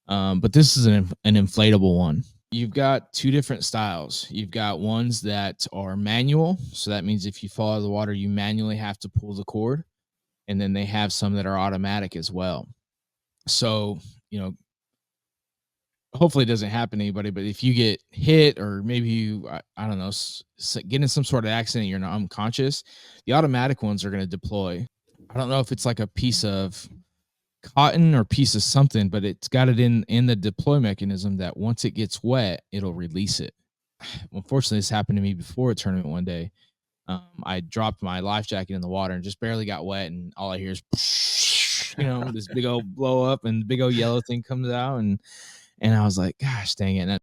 But this is an inflatable one. You've got two different styles. You've got ones that are manual. So that means if you fall out of the water, you manually have to pull the cord. And then they have some that are automatic as well. So, hopefully it doesn't happen to anybody, but if you get hit or maybe you, I don't know, get in some sort of accident, you're not unconscious, the automatic ones are going to deploy. I don't know if it's like a piece of cotton or piece of something, but it's got it in the deploy mechanism that once it gets wet, it'll release it. Unfortunately, this happened to me before a tournament one day. I dropped my life jacket in the water and just barely got wet, and all I hear is, this big old blow up, and the big old yellow thing comes out, and I was like, gosh, dang it. And